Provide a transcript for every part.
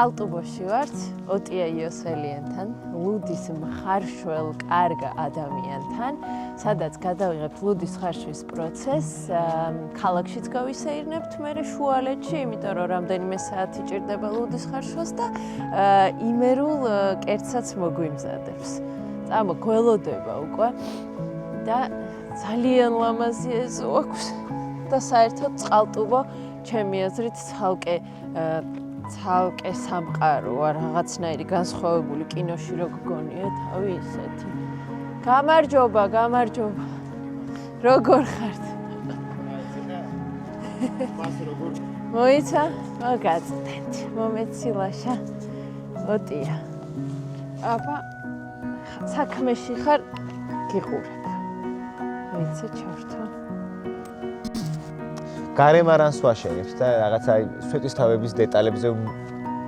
წყალტუბოში ვართ, ოტია იოსელიენთან, ლუდის მხარშველ კარგ ადამიანთან, სადაც გადავიღებთ ლუდის ხარშვის პროცესს, ქალაქშიც გავისეირნებთ მერე შუალედში, იმიტომ რომ რამდენიმე საათი ჭირდება ლუდის ხარშვას და იმერულ კერძსაც მოგვიმზადებს. წამო გველოდება უკვე და ძალიან ლამაზი ეზო აქვს და საერთოდ წყალტუბო ჩემი აზრით ცალკე სამყაროა, რაღაცნაირი განსხვავებული კინოში რო გგონია თავი ისეთი. გამარჯობა. როგორ ხართ? მოიცა? მოგაწდეთ. მომეცილაშა. ოტია. აბა საქმეში ხარ გიყურებ. მოიცა ჩავრთო. გარემარანს ვაშენებთ და რაღაცა სვეტისთავების დეტალებზე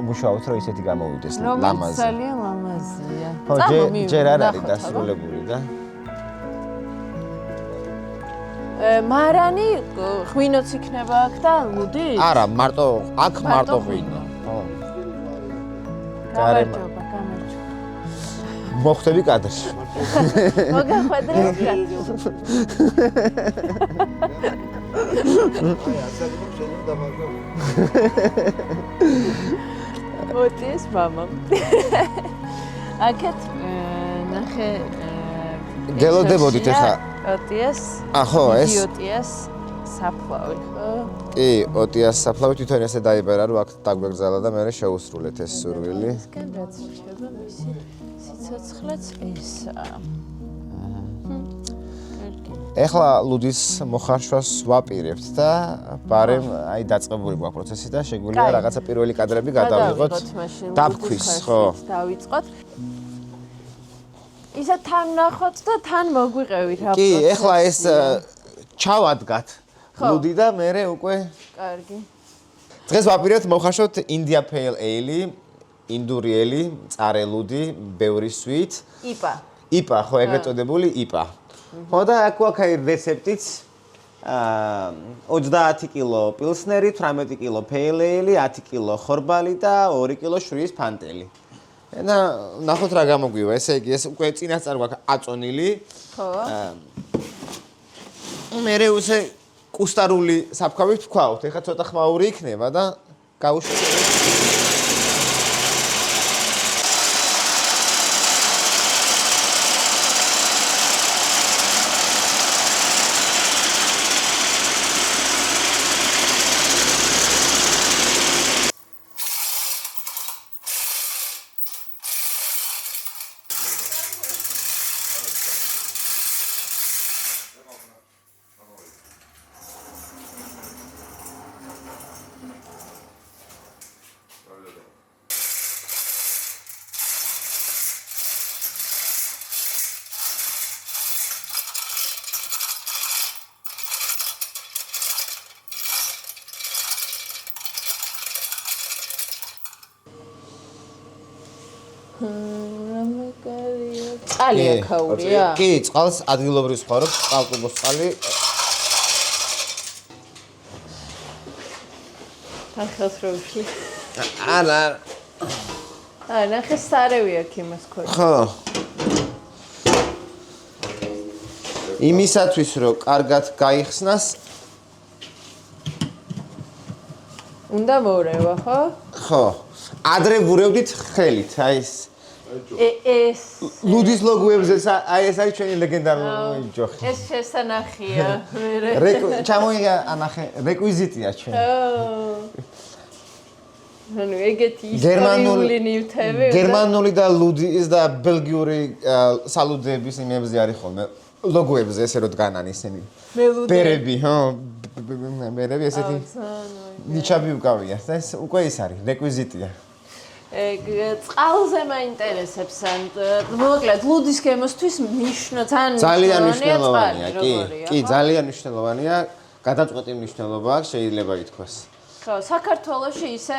ვმუშაობთ, რომ ისეთი გამოვიდეს ლამაზი. ძალიან ლამაზია. ხო, ჯერ არ არის დასრულებული და მარანი ღვინოც იქნება აქ და ლუდი? არა, მარტო ღვინო. ხო. გამარჯობა. მოხვდები კადრში. მოგახვედრეთ კადრში. ოტიეს მამა. აქეთ ნახე გელოდებოდით ახლა. ოტიეს. ხო, ეს ოტიეს საფლავი, ხო? კი, ოტიას საფლავი თვითონ ესე დაიბერა, რომ აქ დაგვეგზალა და მე შევუსრულეთ ეს სურვილი. ესკენ რაც რჩება მისი სიცოცხლეც ესაა. ეხლა ლუდის მოხარშვას ვაპირებთ და ბარემ აი დაწყებული გვაქვს პროცესი და შეგვიძლია რაღაცა პირველი კადრები გადავიღოთ. დაფქვის, ხო. დავიწყოთ. ისა თან ნახოთ და თან მოგვიყევით რა კი, ეხლა ეს ჩავადგათ ლუდი და მე უკვე კარგი. დღეს ვაპირებთ მოხარშოთ India Pale Ale, ინდური ელი, მწარე ლუდი, ბევრი სვით. იპა, ხო, ეგრეთ წოდებული იპა. ხო და აქ ვაქაი რეცეპტიც 30 კილო პილსნერი, 18 კილო pale ale, 10 კილო ხორბალი და 2 კილო შვრიის ფანტელი. და ნახოთ რა გამოგვივა. ესე იგი, ეს უკვე წინასწარ გვაქვს აწონილი. ხო. მერე უსე კუსტარული საფქვავით ვქვავთ. ეხლა ცოტა ხმაური იქნება და გავუშვებთ. წყალი აქაურია? კი, წყალს ადგილობრივ ვსხარობთ, წყალტუბოს წყალი. ახალს რო ვშლი. არა. ნახე სარევი აქ იმას ქოჩ. ხო. იმისათვის რომ კარგად გაიხსნას უნდა მორევა, ხო? ხო. ადრე ვურევდით ხელით, აი ეს ეს ლუდის ლოგოებზე აი ეს არის ჩვენი ლეგენდარული ჯოხი. ეს შესანახია. ჩამოიღა ანახე რეკვიზიტია ჩვენ. ანუ ეგეთი ისტორიული ნივთები. გერმანული და ლუდის და ბელგიური სალუდეების იმებზე არის ხოლმე ლოგოებზე ესე რომ დგანან ისინი. ბერები, ხო, ბერები ესეთი ნიჩაბი უკავია. ეს უკვე ის არის რეკვიზიტია. წყალზე მაინტერესებს ან მოკლედ ლუდის გემოსთვის ძალიან მნიშვნელოვანია, კი, ძალიან მნიშვნელოვანია, გადაწყვეტი მნიშვნელობა აქვს, შეიძლება ითქვას. ხო, საქართველოში ისე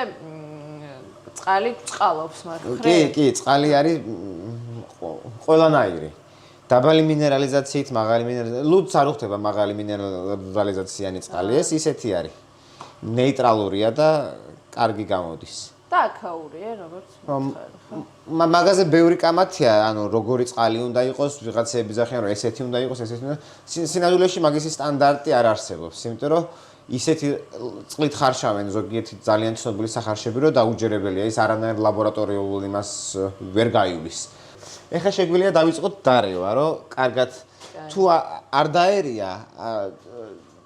წყალი წყალობს, მაგრამ კი, წყალი არის ყველანაირი. დაბალი მინერალიზაციით, მაღალი მინერალიზაციით, ლუდს არ უხდება მაღალი მინერალიზაციანი წყალი, ეს ისეთი არის. ნეიტრალურია და კარგი გამოდის. და და აქაურია, როგორც მითხარი. მაგაზე ბევრი კამათია, ანუ როგორი წყალი უნდა იყოს, ვიღაცები ძახიან, რომ ესეთი უნდა იყოს, ესეთი უნდა. სინამდვილეში მაგისი სტანდარტი არ არსებობს, იმიტომ რომ ისეთი წყლით ხარშავენ ზოგიერთი ძალიან ცნობილი სახარშები, რომ დაუჯერებელია, ის არანაირ ლაბორატორიულ იმას ვერ გაივლის. ეხლა შეგვიძლია დავიწყოთ დარევა, რომ კარგად თუ არ დაერია,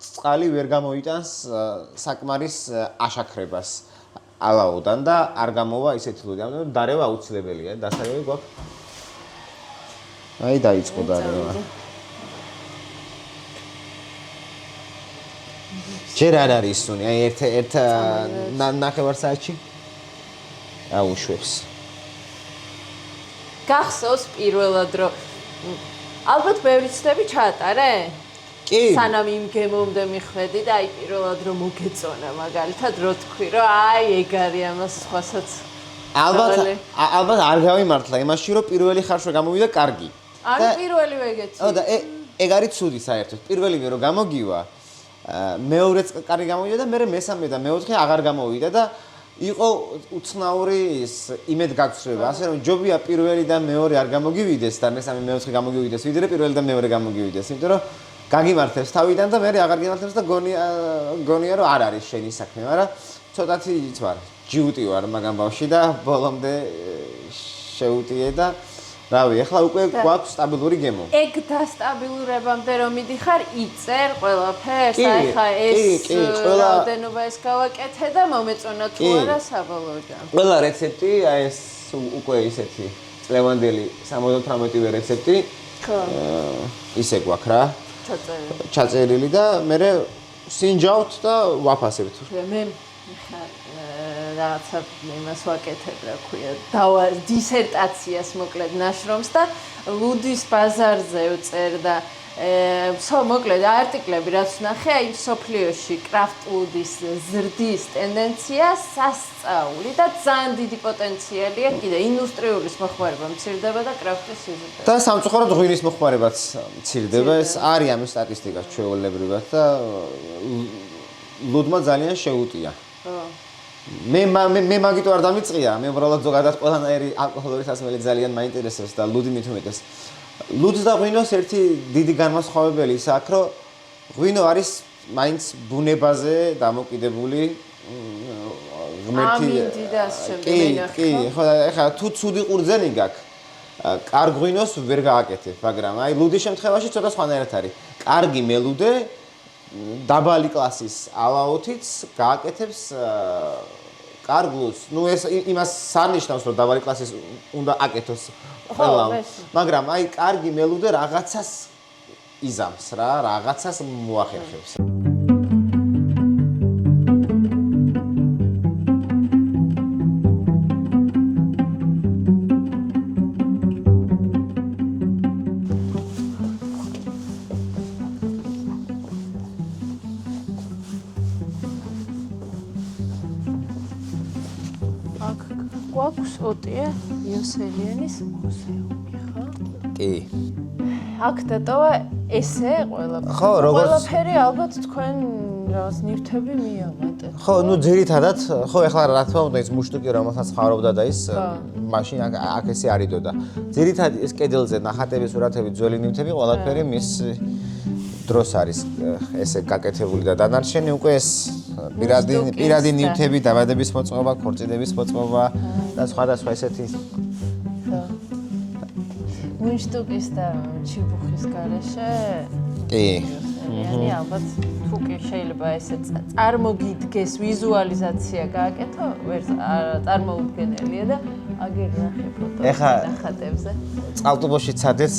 წყალი ვერ გამოიტანს საკმარის აშაქრებას ალაოდან და არ გამოვა ისეთი ლუდი. ამიტომ დარევა აუცილებელია, დასარევი გვაქვს. აი დაიწყო დარევა. ჯერ არ არის სუნი, აი ერთ ნახევარსაათში აუშვებს. გახსოვს პირველად რომ ალბათ ბევრი ცდები ჩაატარე? კი. სანამ იმ გემომდე მიხვედი და აი პირველად რომ მოგეწონა მაგალითად რო თქვი რომ აი ეგ არის ამას სხვასაც. ალბათ არ გავიმართლა იმაში რომ პირველი ხარშვა გამოვიდა კარგი. არ პირველი ვეგეცი. ო და ეგ არის ცუდი საერთოდ. პირველივე რომ გამოგივა მეორეც კარგი გამოვიდა და მე მესამე და მეოთხე აღარ გამოვიდა და იყო უცნაური ის იმედგაცრუება, ასე რომ ჯობია პირველი და მეორე არ გამოგივიდეს და მესამე მეოთხე გამოგივიდეს, ვიდრე პირველი და მეორე გამოგივიდეს, იმიტომ რომ გაგიმართებს თავიდან და მე აღარ გიმართებს და გონია რომ არ არის შენი საქმე, მაგრამ ცოტათი იცი ვარ, ჯიუტი ვარ მაგამ ბავში და ბოლომდე შეუტიე და რავი, ახლა უკვე გვაქვს სტაბილური გემო. ეგ დასტაბილურებამდე რომ მიდიხარ, იწერ ყველაფერს, აი ხა ეს რაოდენობა ეს გავაკეთე და მომეწონა თუ არა საბოლოოდან. ყველა რეცეპტი, აი ეს უკვე ისეთი წლევანდელი 78-ვე რეცეპტი. ხო. ისე გვაქვს რა. ჩაწერილი და მე სინჯავთ და ვაფასებთ. მე ხა რაღაცა იმას ვაკეთებ, რა ქვია, დისერტაციას მოკლედ ნაშრომს და ლუდის ბაზარზე ვწერ და მოკლედ არტიკლები რაც ვნახე, აი სოფლიოში კრაფტ ლუდის ზრდის ტენდენცია სასწაული და ძალიან დიდი პოტენციალია კიდე ინდუსტრიულის მოხმარება მცირდება და კრაფტის იზრდება. და სამწუხაროდ ღვინის მოხმარებაც მცირდება, ეს არის ამის სტატისტიკა ჩვეულებრივად და ლუდმა ძალიან შეუტია. ხო. მე მაგით არ დამიწყია, მე უბრალოდ ზოგადად ყველანაირი ალკოჰოლური სასმელი ძალიან მაინტერესებს და ლუდი მით უმეტეს. ლუდს და ღვინოს ერთი დიდი განმასხვავებელი ის აქვს, რომ ღვინო არის მაინც ბუნებაზე დამოკიდებული ღმერთი. კი, ხო, ეხლა თუ ცუდი ყურძენი გაქვს, კარგ ღვინოს ვერ გააკეთებ, მაგრამ აი ლუდის შემთხვევაში ცოტა სხვანაირად არის. კარგი მელუდე დაბალი კლასის ალაოთიც გააკეთებს კარგ ლუდს. ნუ ეს იმას სარნიშნავს, რომ დაბალი კლასის უნდა აკეთოს ყველამ. მაგრამ აი კარგი მელუდე რაღაცას იზამს რა, რაღაცას მოახერხებს. გვაქვს ოტია იოსელიანის მუზეუმი, ხო? კი. აქ დატოვა ესე ყველაფერი. ხო, როგორც ყველაფერი ალბათ თქვენ რაღაც ნივთები მიამატეთ. ხო, ნუ ძირითადად, ხო, ეხლა რა თქმა უნდა ის მუშტუკი რომელსაც ხარობდა და ის მაშინ აქ ესე არიდოდა. ძირითადად ეს კედელზე ნახატები, სურათები, ძველი ნივთები ყველაფერი მის დროს არის ესე გაკეთებული და დანარჩენი უკვე ეს პირადი ნივთები, დაბადების მოწყობა, ქორწინების მოწყობა და სხვადასხვა ესეთი. მუნშტუკის და ჩიბუხის გარეშე. კი. يعني ალბათ თუ კი შეიძლება ესე წარმოგიდგეს ვიზუალიზაცია გააკეთო, ვერ წარმოუდგენელია და აგერ ნახე ფოტოები ნახატებზე. წყალტუბოში ცადეს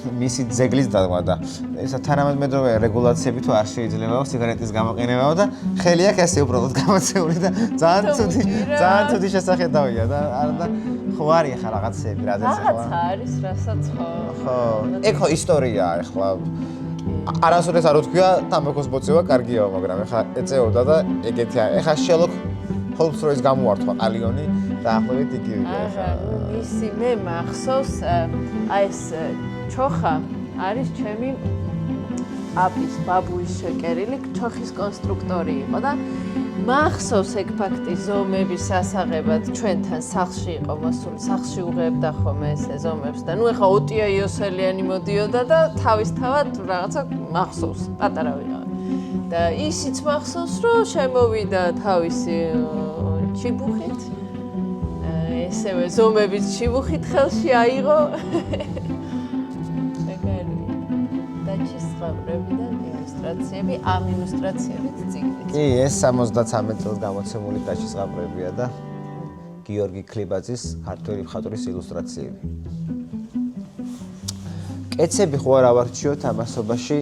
მისი ძეგლის დადგმა და ესა თანამედროვე რეგულაციები თუ არ შეიძლება სიგარეტის გამოყენებაო და ხელი აქვს ესე უბრალოდ გამოცეული და ძალიან ცუდი შესახედავია და არა და ხო არის ახლა რაღაცები რადაც ახლა რაღაცა არის რასაც ხო ეგ ხო ისტორიაა ახლა არასოდეს არ ვთქვია თამბაქოს ბოცევა კარგიაო მაგრამ ახლა ეწეოდა და ეგეთი ახლა შელოკ ჰოლმს როის გამოართვა ყალიონი დაახლოებით იგივეა ახლა ისი მე მახსოვს აი ეს ჩოხა არის ჩემი აპის ბაბუის შეკერილი ჩოხის კონსტრუქტორი იყო და მახსოვს ეგ ფაქტი ზომების ასაღებად ჩვენთან სახლში იყო მოსული, სახლში უღებდა ხოლმე ესე ზომებს და ნუ ეხა ოტია იოსელიანი მოდიოდა და თავისთავად რაღაცა მახსოვს, პატარა ვიყავი. და ისიც მახსოვს, რომ შემოვიდა თავისი ჩიბუხით. ესევე ზომების ჩიბუხით ხელში აიღო. დაჩის ზღაპრები და ილუსტრაციები, ამ ილუსტრაციებით წიგნით. კი, ეს 73 წელს გამოცემული დაჩის ზღაპრებია და გიორგი ქლიბაძის ქართველი მხატვრის ილუსტრაციები. კეცები ხო არ ავარჩიოთ ამასობაში,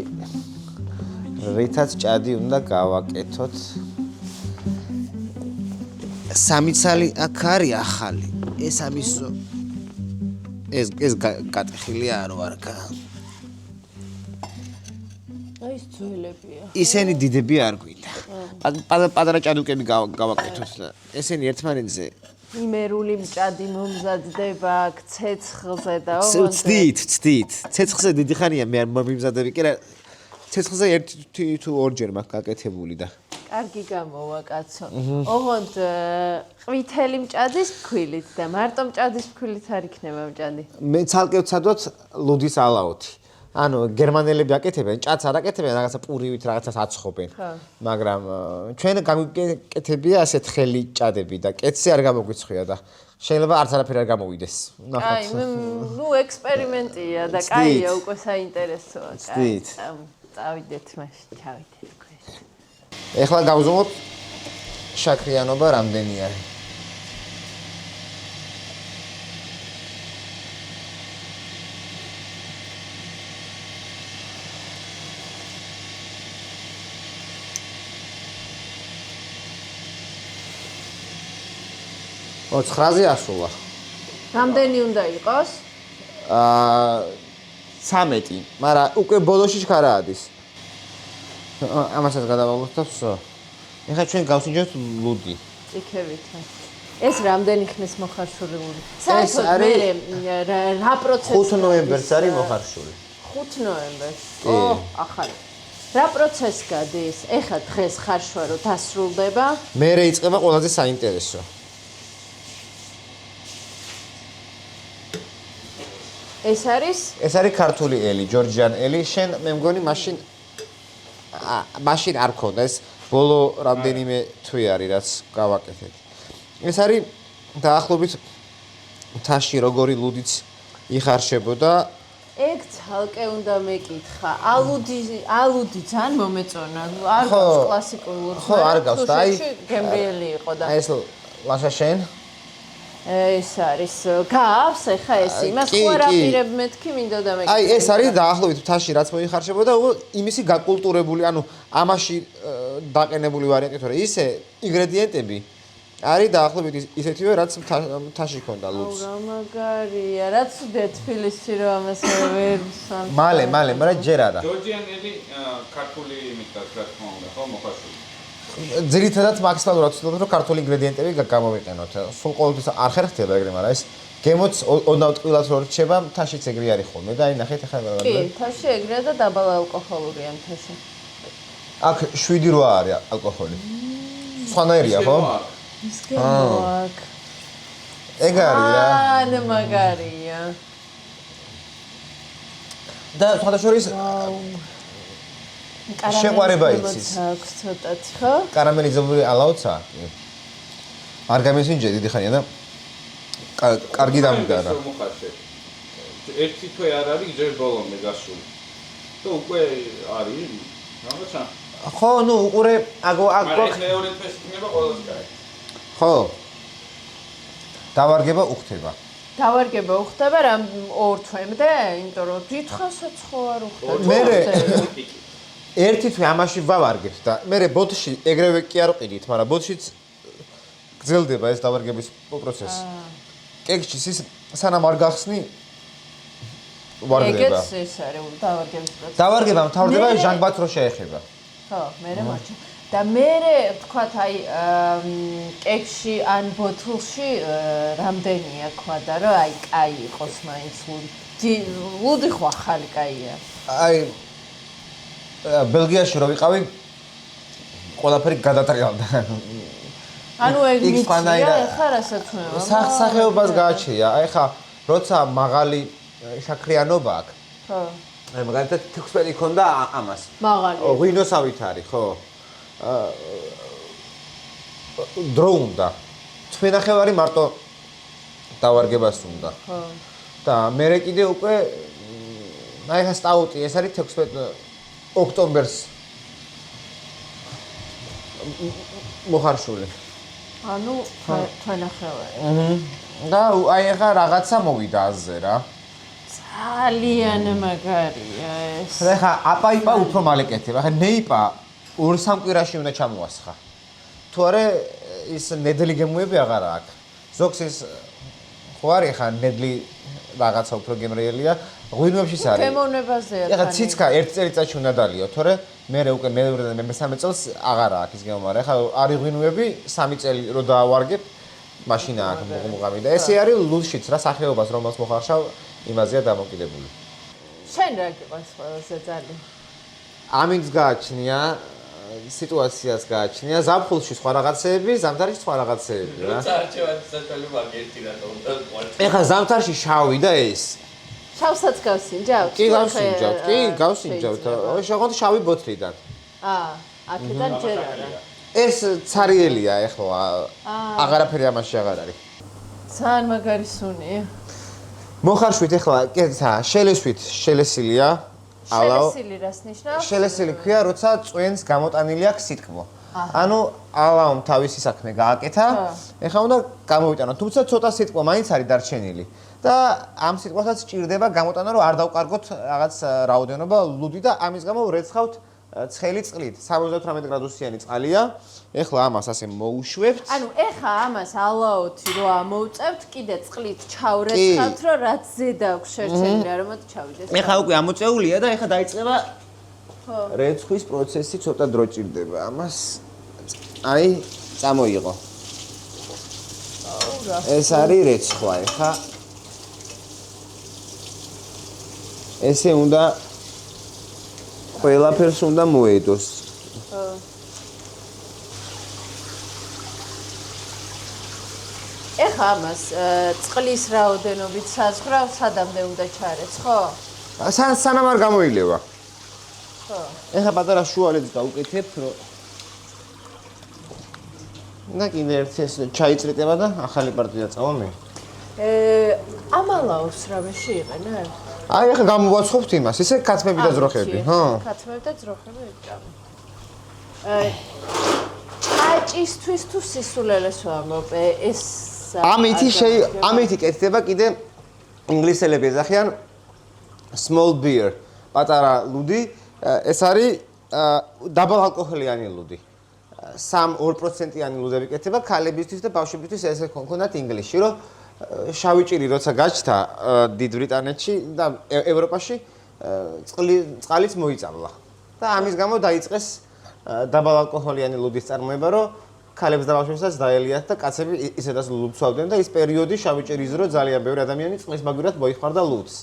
რითაც ჭადი უნდა გავაკეთოთ. სამი ცალი აქ არის ახალი. ეს ამის ეს გატეხილია არ ვარგა. აი ეს ძველებია. ისენი დიდები არ გვინდა. პატარა ჭადუკები გავაკეთოთ და ესენი ერთმანეთზე იმერული მჭადი მომზადდება აქ ცეცხლზე და ვცდით. ცეცხლზე დიდი ხანია მე არ მომიმზადები კი რა. ცეცხლზე ერთი თუ ორჯერ მაქვს გაკეთებული და კარგი გამოვა კაცო. ოღონდ ყვითელი მჭადის ფქვილით და მარტო მჭადის ფქვილით არ იქნება მჭადი. მე ცალკე ვცადოთ ლუდის ალაოთი. ანუ გერმანელები აკეთებენ, ჭადს არ აკეთებენ, რაღაცა პურივით რაღაცას აცხობენ. მაგრამ ჩვენ გამიკეთებია ასეთ ხელი ჭადები და კეთზე არ გამოგვიცხია და შეიძლება არც არაფერი არ გამოვიდეს. აი, ნუ ექსპერიმენტია და კაია უკვე საინტერესოა. კაი. წავიდეთ მაშინ, ჩავიდეთ ქვეშ. ეხლა გავზომოთ შაქრიანობა რამდენი არის. ო 9-ზე ასულა. რამდენი უნდა იყოს? 13, მაგრამ უკვე ბოლოში ჩქარა ადის. ამასაც გადავალოთ ვსო. ეხლა ჩვენ გავსინჯოთ ლუდი. წიქებით. ეს რამდენი ხნის მოხარშულებული? საერთოდ მე რა პროცესი? 5 ნოემბერს არის მოხარშული. 5 ნოემბერს. ო, ახალი. რა პროცესი გადის? ეხლა დღეს ხარშვა რო დასრულდება. მერე იწყება ყველაზე საინტერესო. ეს არის ქართული ელი, ჯორჯიან ელი. შენ მე მგონი მაშინ არ ქონდა ეს ბოლო რამდენიმე თვე არის რაც გავაკეთეთ. ეს არის დაახლოებით მთაში როგორი ლუდიც იხარშებოდა. ეგ ცალკე უნდა მეკითხა. ალუდი ძალიან მომეწონა. არ გავს კლასიკურ ლუდს. ხო, არ გავს და აი გემრიელი იყო და ეს ლაშა შენ ეს არის გავს ეხა ეს იმას ხო არ აპირებ მეთქი მინდოდა მე. აი ეს არის დაახლოებით მთაში რაც მოიხარშებოდა იმისი გაკულტურებული, ანუ ამაში დაყენებული ვარიანტი თორე ისე ინგრედიენტები არის დაახლოებით ისეთივე რაც მთაში ქონდა ლუდს. რა მაგარია, რაც უდე თბილისში რომ ამას ვერ ვსვამ. მალე, მაგრამ ჯერ არა. ჯორჯიანელი ქართული იმითაც რა თქმა უნდა, ხო მოხარშული. ძირითადად მაქსიმალურად ვცდილობ რომ ქართული ინგრედიენტები გამოვიყენოთ. სულ ყოველთვის არ ხერხდება ეგრე, მაგრამ ეს გემოც ოდნავ ტყილად რო რჩება, მთაშიც ეგრე არის ხოლმე და აი ნახეთ ახლა კი, მთაში ეგრეა და დაბალ ალკოჰოლურია მთაში. აქ 7-8 არის ალკოჰოლი. სხვანაირია, ხო? ის გამოაკ. ეგ არის რა. და მაგარია. და სხვადასხვის შეყვარება იცის. აქვს ცოტათი, ხო? კარამელიზებული ალაოცა. არ გამესინჯე დიდი ხანია და კარგი დამდგარა. ერთი თვე არ არის ჯერ ბოლომდე გასული. და უკვე არის რაღაცა. ხო, ნუ უყურე აგო ეს მეორე თვეს იქნება ყველას კაი. ხო. დავარგება უხდება. დავარგება უხდება რა 2 თვემდე, იმიტომ რომ დიდხანსაც ხო არ უხდება. მერე ერთი თვე ამაში ვავარგებთ და მე ბოთში ეგრევე კი არ ვყიდით, მაგრამ ბოთშიც გრძელდება ეს დავარგების პროცესი. კექსში ის სანამ არ გახსნი ვარდება. ეგეც ეს არის დავარგების პროცესი. დავარგება მთავრდება ჟანგბადს რო შეეხება. ხო, მე მარჩა. და მე ვთქვათ აი კექსში ან ბოთლში რამდენია ქვა და რომ აი კაი იყოს მაინც ლუდი ხო ახალი კაია. აი ბელგიაში რო ვიყავი ყველაფერი გადატრიალდა. ანუ ეგ იქ მიწია სხვანაირად ეხლა რასაც სახეობას გააჩნია. აი ხა როცა მაღალი შაქრიანობა აქვს. ხო. აი მაგალითად 16 ქონდა ამას. მაღალი. ღვინოსავით არის, ხო? დრო უნდა. წვენახევარი მარტო დავარგებას უნდა. ხო. და მე კიდე უკვე აი ხა სტაუტი ეს არის 16 ოქტომბერს მოხარშული. ანუ თვენახევარი. და აი ხა რაღაცა მოვიდა აზე რა. ძალიან მაგარია ეს. ხა აპაიპა უფრო მალე კეთება. ხა ნეიპა 2-3 კვირაში უნდა ჩამოასხა. თუ არა ის ნედლი გემუები აღარა აქვს. ზოგს ის ხო არის ხა ნედლი რაღაცა უფრო გემრიელია. ღვინოებშიც არის. გემოვნებაზეა. ეხლა ციცკა 1 წელიწადში უნდა დალიო, თორე მე უკვე მეორე და მესამე წელს აღარა აქვს ის გემო, მაგრამ ეხლა არის ღვინოები 3 წელი რო დაავარგებ, მაშინ აქვს მუღამი და ესე არის ლუდშიც რა სახეობას რომელს მოხარშავ, იმაზეა დამოკიდებული. შენ რა გიყვარს ყველაზე ძალიან? ამინს გააჩნია, სიტუაციას გააჩნია, ზაფხულში სხვა რაღაცეები, ზამთარში სხვა რაღაცეები რა. წარჩევადი საწოლი მაგერთი რატომ უნდა ყვართ. ეხლა ზამთარში შავი და ეს. შავსაც გავსინჯავთ? კი გავსინჯავთ, კი გავსინჯავთ. შეგონთ შავი ბოთლიდან. აქედან ჯერ არა. ეს ცარიელია ეხლა. აღარაფერი ამაში აღარ არის. ძალიან მაგარი სუნია. მოხარშვით ეხლა, კეცა, შელესილია. შელესილი რას ნიშნავს? შელესილი ქვია, როცა წვენს გამოტანილი აქვს სიტკბო. ანუ ალაომ თავისი საქმე გააკეთა, ეხლა უნდა გამოვიტანო, თუმცა ცოტა სიტკბო მაინც არის დარჩენილი. და ამ სიტყვასაც ჭირდება გამოტანა, რომ არ დავკარგოთ რაღაც რაოდენობა ლუდი და ამის გამო რეცხავთ ცხელი წყლით. 78 გრადუსიანი წყალია. ეხლა ამას ასე მოუშვებთ. ანუ ეხა ამას ალაოთი რო ამოვწევთ, კიდე წყლით ჩავრეცხავთ, რომ რაც ზედა აქვს შერჩენილი არომატი ჩავიდეს. ეხლა უკვე ამოწეულია და ეხლა დაიწყება რეცხვის პროცესი, ცოტა დრო ჭირდება. ამას აი წამოიღო. ეს არის რეცხვა, ეხლა ესე უნდა ყველაფერს უნდა მოედოს. ეხა ამას წყლის რაოდენობით საზღვრავს, სადამდე უნდა ჩარეს, ხო? სანამ არ გამოილევა. ხო. ეხლა პატარა შუალედს დავუკეთებ, რომ და კიდე ერთი ეს ჩაიწრიტება და ახალი პარტია წავა მე. ამალაოს რამეში იყენებ? აი ეხლა გამოვაცხობთ იმას, ისე კაცმები და ძროხები, ხო? კაცმები და ძროხები ჭამე. ჭაჭისთვის თუ სისულელეს ვამბობ, ეს ამითი კეთდება კიდე ინგლისელები ეძახიან small beer, პატარა ლუდი, ეს არის დაბალალკოჰოლიანი ლუდი. 3-2%-იანი ლუდები კეთდება ქალებისთვის და ბავშვებისთვის ესე ქონდათ ინგლისში, რომ შავი ჭირი როცა გაჩნდა დიდ ბრიტანეთში და ევროპაში წყალიც მოიწამლა. და ამის გამო დაიწყეს დაბალალკოჰოლიანი ლუდის წარმოება, რომ ქალებს და ბავშვებსაც დაელიათ და კაცები ისედაც ლუდს ვავდნენ და ის პერიოდი შავი ჭირის დრო ძალიან ბევრი ადამიანი წყლის მაგვრად მოიხმარდა ლუდს.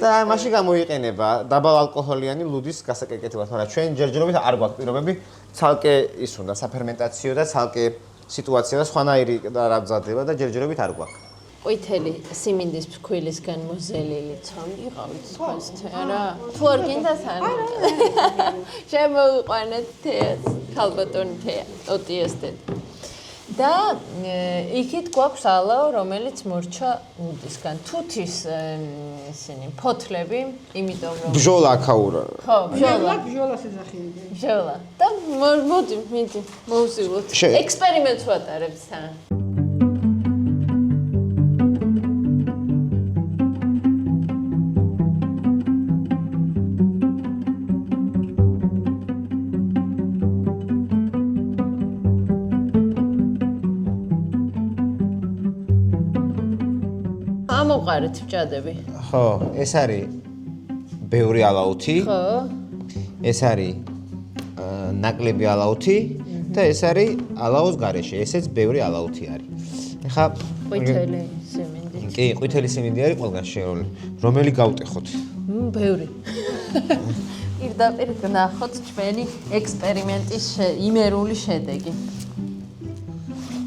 და ამაში გამოიყენება დაბალალკოჰოლიანი ლუდის გასაკეთებლად, მაგრამ ჩვენ ჯერჯერობით არ გვაქვს პირობები, ცალკე ის უნდა საფერმენტაციო და ცალკე სიტუაცია და სხვანაირი რა მზადდება და ჯერჯერობით არ გვაქვს. ყვითელი სიმინდის ფქვილისგან მოზელილი ცომი იყავით თქვენს რა? თუ არ გინდათ ან შემოიყვანეთ თეას, ქალბატონი თეა, ტოტიას დედა. და იქით გვაქვს ალაო, რომელიც მორჩა ლუდისგან. თუთის ისინი ფოთლები, იმიტომ რომ ბჟოლა აქაურა. ხო, ბჟოლა. ბჟოლას ეძახიან. ბჟოლა. და მოდი, მიდი, მოვსივოთ. ექსპერიმენტს ვატარებ თან. ამოყარეთ ბჭადები. ხო, ეს არის ბევრი ალაუთი. ხო. ეს არის ნაკლები ალაუთი და ეს არის ალაოს გარეშე. ესეც ბევრი ალაუთი არის. ეხლა ყვითელი სიმინდი. კი, ყვითელი სიმინდი არის ყველგან შეერული. რომელი გავტეხოთ? ბევრი. პირდაპირ გნახოთ ჩვენი ექსპერიმენტის იმერული შედეგი.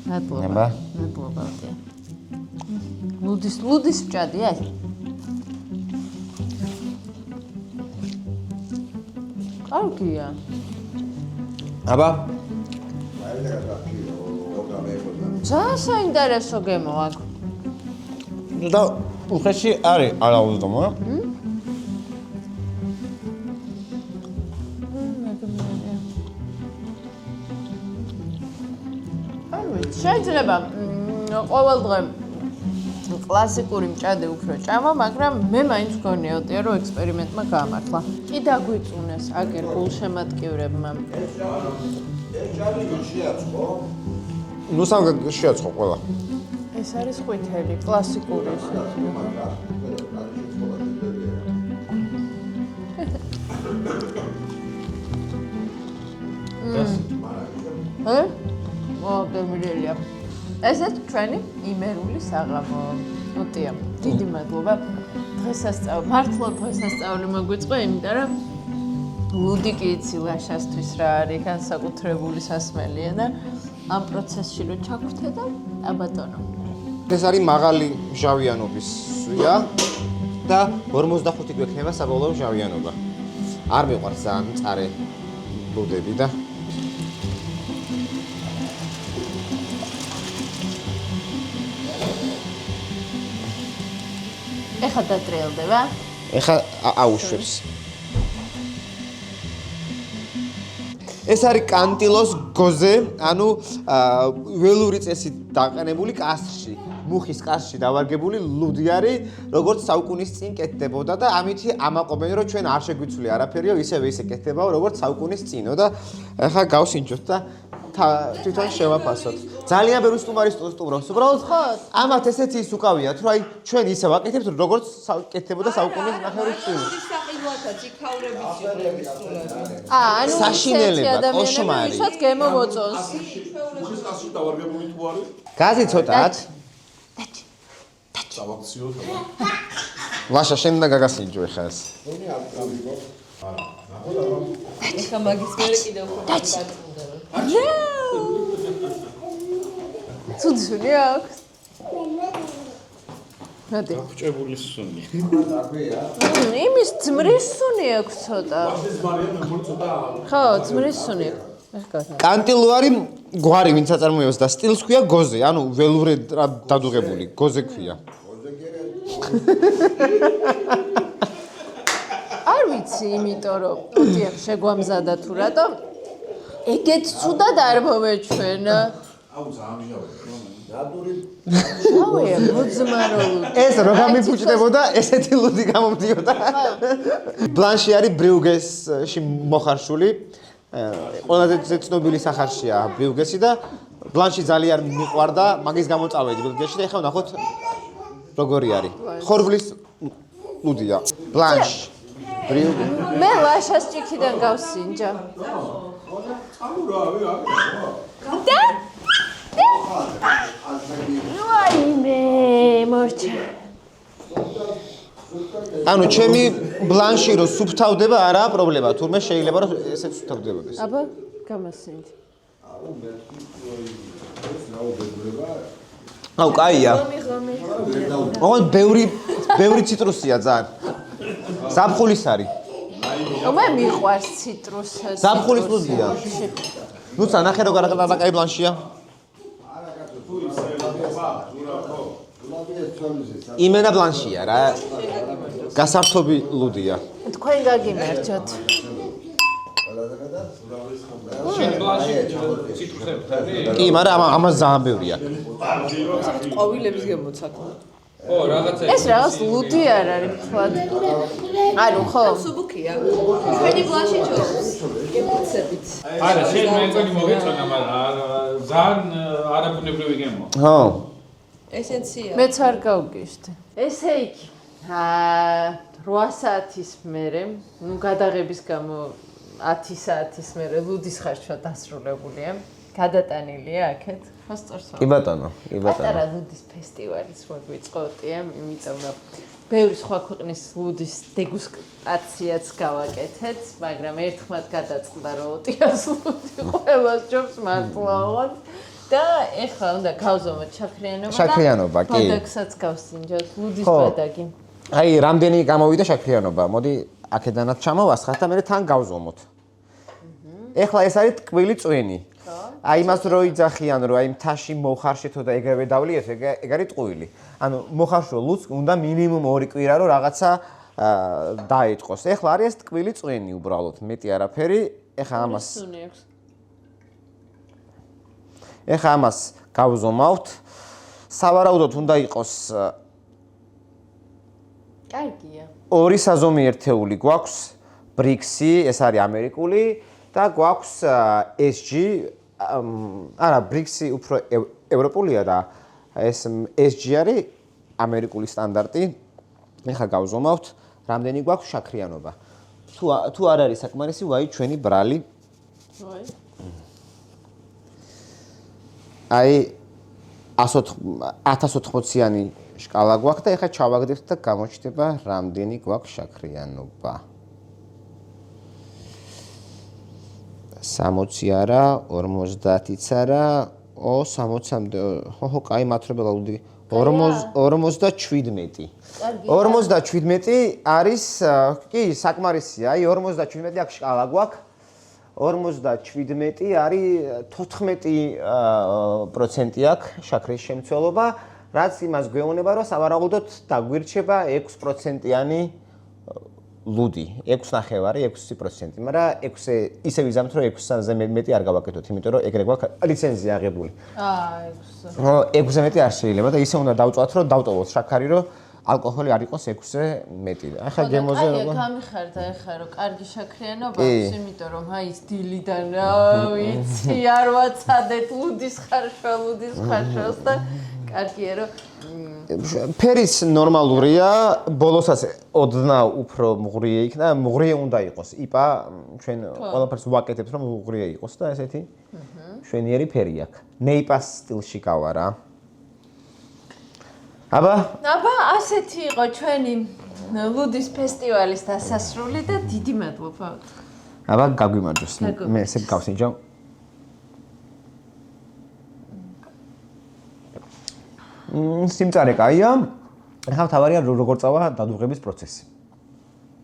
მადლობა. მადლობა. ლუდის ვჭადია ეს? კარგია. აბა. ძალიან საინტერესო გემო აქ. და უხეში არის არაუდომა. შეიძლება ყოველ დღე კლასიკური მჭადი უფრო ჭამა, მაგრამ მე მაინც გონიოდია, რომ ექსპერიმენტმა გაამართლა. კი დაგვიწუნეს აგერ გულშემატკივრებმა. ნუ სამ შეაწყო ყველა. ეს არის ყვითელი, კლასიკური ესეთი. მოდემრელია. ესეთ ჩვენი იმერული საღამო. ნოტია. დიდი მადლობა. მართლა დღესასწაული მოგვიწყო, იმიტომ რომ ლუდი კი იცი ლაშასთვის რა არის განსაკუთრებული სასმელია და ამ პროცესში რო ჩაგვხვდე და აბატონო. ეს არის მაღალი ჟავიანობის სვია და 45 გვექნება საბოლოო ჟავიანობა. არ მიყვარს ძალიან მწარე ლუდები და ეხა დატრიალდება? ეხა აუშვებს. ეს არის კანტილოს გოზე, ანუ ველური წესით დაყენებული კასრში, მუხის კასრში დავარგებული ლუდი არის, როგორც საუკუნის წინ კეთდებოდა და ამითი ამაყობენ, რომ ჩვენ არ შეგვიცვლია არაფერიო, ისევე კეთდებაო, როგორც საუკუნის წინო და ეხა გავსინჯოთ და თვითონ შევაფასოთ. ძალიან ბევრი სტუმარი სტუმრობს. უბრალოდ ამათ ესეთი ის უკავიათ, რომ აი ჩვენ ისე ვაკეთებთ, როგორც კეთდებოდა საუკუნის ნახევრის წინ. ანუ საშინელება, კოშმარი. ვისაც გემო მოწონს. მუხის კასში დავარგებული თუ არის? გაზი ცოტათ. დავაქციოთ. ლაშა შენ და გაგასინჯო ეხა ეს. ეხა მაგის მერე კიდევ უფრო ნო! ცუცული აქვს. ნადი. აღჭებული სუნი. იმის ძმრის სუნი აქვს ცოტა. ეს მარიამ მოწოდა. ხო, ძმრის სუნი აქვს. კანტილო არის გვარი, ვინც აწარმოებს და სტილს ქვია გოზე, ანუ ველური დადუღებული, გოზე ქვია. არ ვიცი, იმიტომ რომ ოდიახ შეგვამზადა თუ რატო ეგეთ ცუდად არ მომეჩვენა. აუ ძალიან ჟავია. შავია, მოძმარო ლუდი. ეს რო გამიფუჭდებოდა, ესეთი ლუდი გამომდიოდა. ბლანში არის ბრიუგესში მოხარშული. ყველაზე ცნობილი სახარშია ბრიუგესი და ბლანში ძალიან მიყვარდა, მაგის გამო წავედი ბრიუგესში და ეხლა ვნახოთ როგორი არის. ხორბლის ლუდია. ბლანში. მე ლაშას ჭიქიდან გავსინჯა. და? ვაიმე, მორჩა. ანუ ჩემი ბლანში რო სუფთავდება არაა პრობლემა, თურმე შეიძლება რომ ესეც სუფთავდებოდეს. აბა, გამასინჯი. აუ, კაია. ოღონდ ბევრი ციტრუსია ძალიან. ზაფხულის არის. მე მიყვარს ციტრუსი. ზაფხულის ლუდია. ნუცა ნახე როგორ კაი ბლანშია. იმენა ბლანშია რა. გასართობი ლუდია. თქვენ გაგიმერჯოთ. შენ ბლანში ციტრუსებს არის? კი, მაგრამ ამას ძალიან ბევრია. ყვავილების გემოცაკო. ო, რაღაცა ეს რაღაც ლუდი არ არის თქვათ. ანუ ხო. სუბუქია. ჩვენი ბლანში ჩოს. გემოცებით. არა, შენ მეგონი მოგეწონა, მაგრამ ძალიან არაბუნებრივი გემო. ხო. ესენცია. მეც არ გავგიშდი. ესე იგი, 8 საათის მერე, ნუ გადაღების გამო 10 საათის მერე ლუდის ხარშვა დასრულებულია. გადატანილია აქეთ. ხო სწორს ვარ. კი ბატონო, კი ბატონო. პატარა ლუდის ფესტივალის მოგვიწყო ტია, იმიტომ რომ ბევრი სხვა ქვეყნის ლუდის დეგუსტაციაც გავაკეთეთ, მაგრამ ერთხმად გადაწყდა რომ ოტიას ლუდი ყველას ჯობს მართლაოდ და ეხლა უნდა გავზომოთ შაქრიანობა, კი. ბადაგსაც გავსინჯოთ, ლუდის ბადაგი. აი, რამდენი გამოვიდა შაქრიანობა. მოდი აქედანაც ჩამოვასხათ და მე თან გავზომოთ. ეხლა ეს არის ტკბილი წვენი. აი მას რო იძახიან რომ აი მთაში მოხარშეთო და ეგრევე დავლიეთ, ეგ არის ტყუილი. ანუ მოხარშო ლუდს უნდა მინიმუმ 2 კვირა რომ რაღაცა დაიწყოს. ეხლა არის ეს ტკბილი წვენი უბრალოდ, მეტი არაფერი. ეხლა ამას გავზომავთ. სავარაუდოდ უნდა იყოს კარგია. 2 საზომი ერთეული გვაქვს, BRICS-ი, ეს არის ამერიკული და გვაქვს SG, არა, BRICS-ი უფრო ევროპულია და ეს SG არის ამერიკული სტანდარტი. ეხლა გავზომავთ, რამდენი გვაქვს შაქრიანობა. თუ არ არის საკმარისი, ვაი, ჩვენი ბრალი. აი 1080-იანი შკალა გვაქვს და ეხლა ჩავაგდებთ და გამოჩნდება რამდენი გვაქვს შაქრიანობა. 60 არა, 50-იც არა, 60-მდე. ხო, კაი, მათრობელა ლუდი. 57. 57 არის, კი, საკმარისია. აი 57 აქ შკალა გვაქვს. 57 არის 14% აქ შაქრის შემცველობა, რაც იმას გვეუბნება, რომ სავარაუდოდ დაგვირჩება 6%-იანი ლუდი. 6.5, 6%, მაგრამ 6 ისე ვიზამთ, რომ 6-ზე მეტი არ გავაკეთოთ, იმიტომ რომ ეგრე გვაქვს ლიცენზია აღებული. 6. ხო, 6-ზე მეტი არ შეიძლება და ისე უნდა დავწვათ, რომ დავტოვოთ შაქარი, რომ ალკოჰოლი არ იყოს 6-ზე მეტი. ახლა გემოზე როგორ? აი, გამიხარდა ახლა რომ კარგი შაქრიანობა აქვს, იმიტომ რომ აი ის დილიდან ვიცი, არ ვაცადეთ ლუდის ხარშოს და კარგია რომ ფერიც ნორმალურია, ბოლოსაც ოდნავ უფრო მღრიე იქნა, მღრიე უნდა იყოს. იპა ჩვენ ყველაფერს ვაკეთებთ, რომ მღრიე იყოს და ესეთი შვენიერი ფერი აქვს. ნეიპას სტილში გავა რა. აბა, ასეთი იყო ჩვენი ლუდის ფესტივალის დასასრული და დიდი მადლობა. აბა, გაგვიმარჯოს. მე ესე გავსინჯავ. სიმწარე კაია. ახლა თავარია როგორ წავა დადუღების პროცესი.